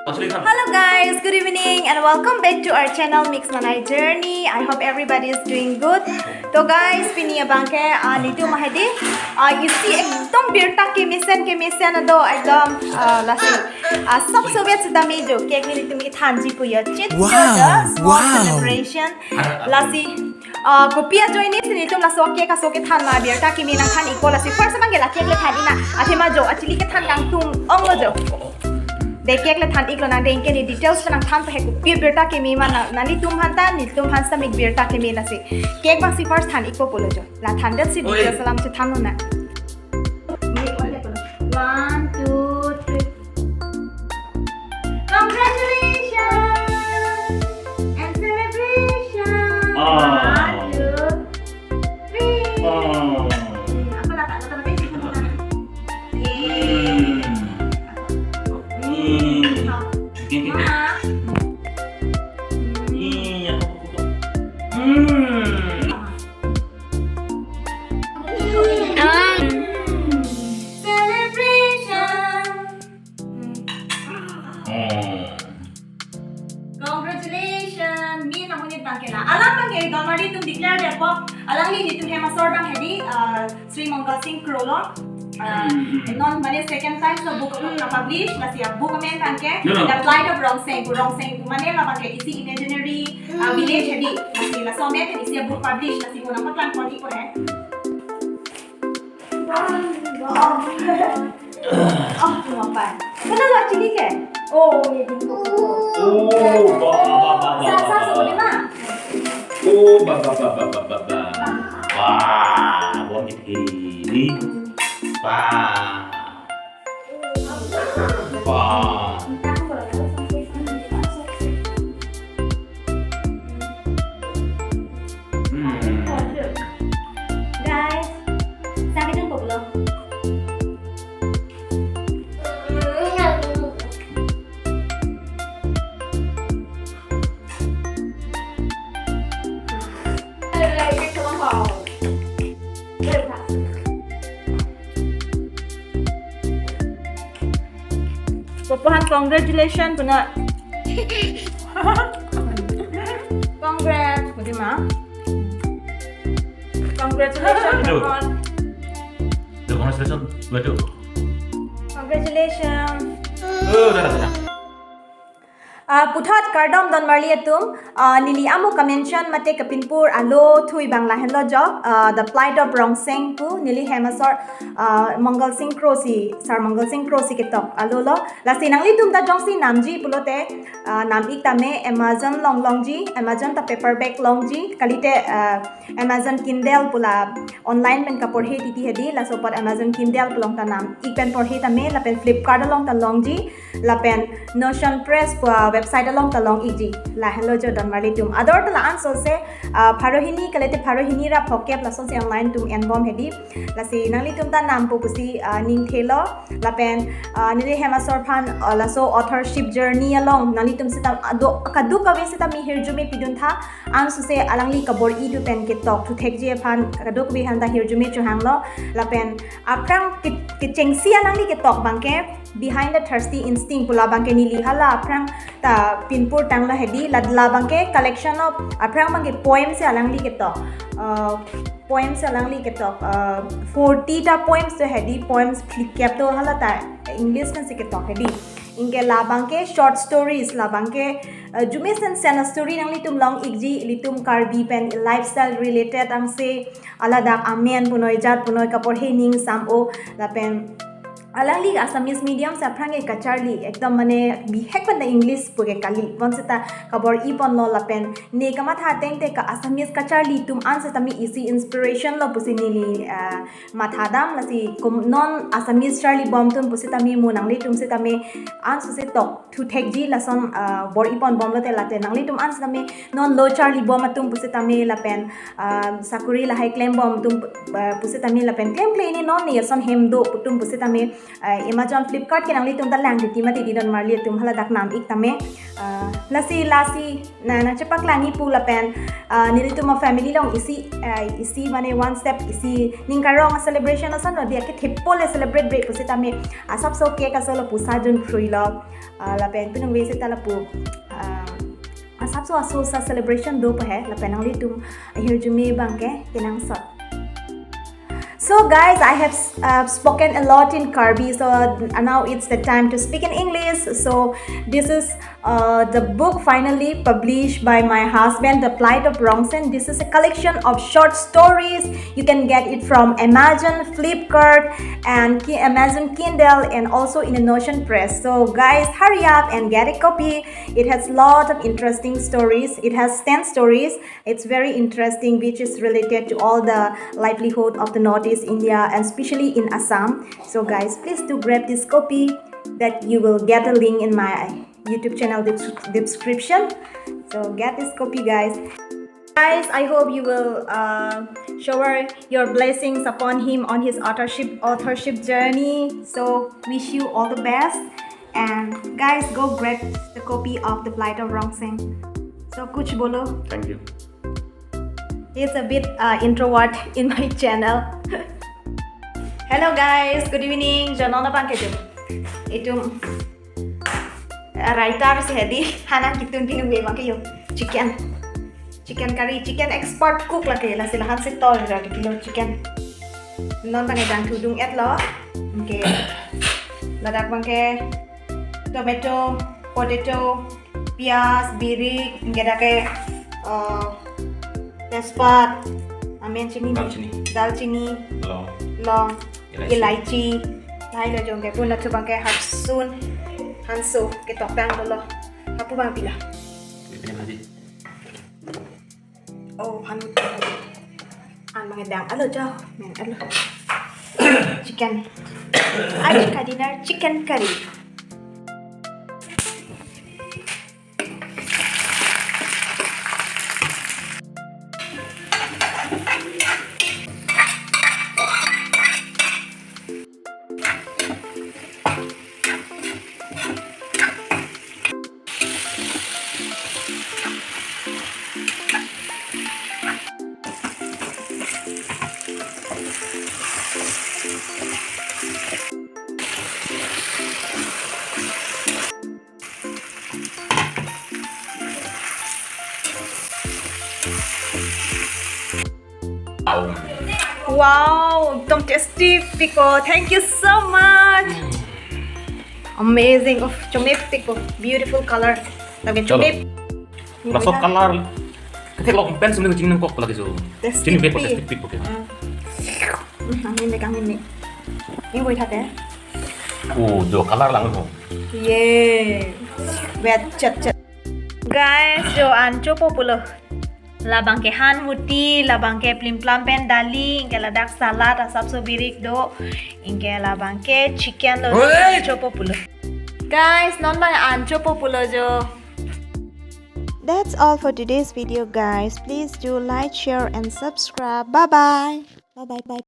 Hello guys, good evening and welcome back to our channel Mix Manai Journey. I hope everybody is doing good. So guys, pini abangke nitu mahedi. Isi ekdom birta ke mission ado ekdom lasi. Sab soviet sedami jo cake ni nitu mi thanji puya chit small celebration lasi. Kopia join ni sini tu laso cake aso ke than ma birta ke minang than iko lasi. First bangke la cake le than ina athema jo actually ke than kang tum ong lo jo. Dekek le than iklo na denke ni details nang than pa heku pi berta ke mi mana nani tum hanta ni tum hansa mi berta ke mi la se cake ba si first than iko polo jo la than dat si details salam se than na 1 2 3 Congratulations and celebration 1 2 3 apa la tak kata mesti Congratulations, me na hunit bang kena. Alam bang kaya gamari tum declare dia po. Alang ni ditum hema sor bang hedi Sri Mangal Singh Krolong. Non mane second time so book na publish na siya book men bang ke The Plight of Rongseng mane la bang ke isi imaginary village hedi na siya so me ke isi book publish na siya na matlan poti ko hai. Lumapan. Kenapa lo actually ke? Oh, ye bintu. Sa sebut mana? Wah, buang ini. Wah. Guys, sakit jemput lo. Papahan congratulations puna. Congrats, pudi ma. Congratulations papahan. Congratulations, betul. Congratulations. Dah. Puthat kardom don marli atum nili amu mention mate kapinpur alo thui bangla henlo job The Plight of Rongseng ku nili hemasor Mangal Singh Krosi Sir Mangal Singh Krosi ketok alo lo la sinangli tum da jongsi namji pulote nam ik tame Amazon longji Amazon ta paperback longji kalite Amazon Kindle pula online pen kapor he titi hedi la sopor Amazon Kindle pulong ta nam ik pen por he tame la pen Flipkart along ta longji la pen Notion Press website along talong igi la hello jo don marli tum ador tala ansol se pharohini kalete pharohini ra phokep la so se online tum enbom hedi la si nangli tum ta nam pu pusi ning thelo la pen nile hemasor phan la so authorship journey along nangli tum se ta ado kadu kawe se ta mi hirjume pidun tha ansu se alangli kabor I tu pen ke tok tu thek je phan kadu kawe han ta hirjume chu hanglo la pen aprang ke chengsi alangli ke tok bangke behind the thirsty instinct pula bangke nili hala aprang ta pinpur tangla hedi ladla bangke collection of aprang bangke poems se alangli keto poems se alangli keto 40 ta poems se hedi poems flipkart to hala ta english kan se keto hedi inge la bangke short stories la bangke jume sen story nangli tum long igji litum karbi pen lifestyle related ang se alada amen punoi jat punoi kapor he ning sam o la pen alangli Assamese medium sa prange kacharli ekdom mane bihek pan English puge kali bonseta kabor ipon lo lapen ne kama tha teng te ka Assamese kacharli tum anse tami isi inspiration lo pusini li mathadam lasi non Assamese charli bom tum pusita mi munangli tum se tami anse se tok thu thekji lason bor ipon bom lo te late nangli tum anse tami non low charli bom tum pusita mi lapen sakuri la high claim bom tum pusita mi lapen claim ni non ni son hemdo putum pusita mi Amazon Flipkart ke nang li tum ta lang ti ma ti di don mar li tum hala dak nam ik tame lasi na cepak langi pu la pen nili tum family long isi mane one step isi ningkarong celebration asan no dia ke thepole celebrate break pusi tame asap so cake asolo pu sajun free love la pen pinong we se tala pu asap so aso sa celebration do pa hai la penang li tum here jume bangke kenang sot. So guys, I have spoken a lot in Karbi, so now it's the time to speak in English. So this is the book finally published by my husband, The Plight of Rongseng. This is a collection of short stories. You can get it from Amazon, Flipkart, and Amazon Kindle, and also in a Notion Press. So guys, hurry up and get a copy. It has lot of interesting stories. It has 10 stories. It's very interesting, which is related to all the livelihood of the Northeast India and especially in Assam. So guys, please do grab this copy. That you will get a link in my YouTube channel description. So get this copy, guys. Guys, I hope you will shower your blessings upon him on his authorship journey. So wish you all the best. And guys, go grab the copy of The Plight of Rongseng. So kuch bolo. Thank you. He's a bit introvert in my channel. Hello guys, good evening. Janona bangke itu writer si Hedi hana kitun ting be bangke yo chicken curry, chicken expert cook la ke la silahan si tol ra kilo chicken non bangke dang tudung et lo okay ladak bangke tomato, potato, pias, birik ngeda ke तेजपात आमेन दालचीनी लौंग इलायची लाई lo jong ke pun la tubang ke hapsun hanso ke tokdang lo hapu bang pila oh han an mang dang alo cho men alo chicken ajka dinner chicken curry. Wow, एकदम tasty pickle. Thank you so much. Amazing. Oh, chomep pickle. Beautiful color. Tapi chomep. Masuk color. Ketika lo pen sebenarnya cingin kok lagi so. Cingin pick tasty pick oke. Kang ini. Ini boleh hati. Do color langsung. Yeah. Wet chat. Guys, jo ancho popular. Labang ke han muti, labang ke plim plam pen dali, inke ladak salad asap so birik do, inke labang ke chicken lo chopo pulo. Guys, non bang ancho populo jo. That's all for today's video, guys. Please do like, share, and subscribe. Bye bye. Bye bye.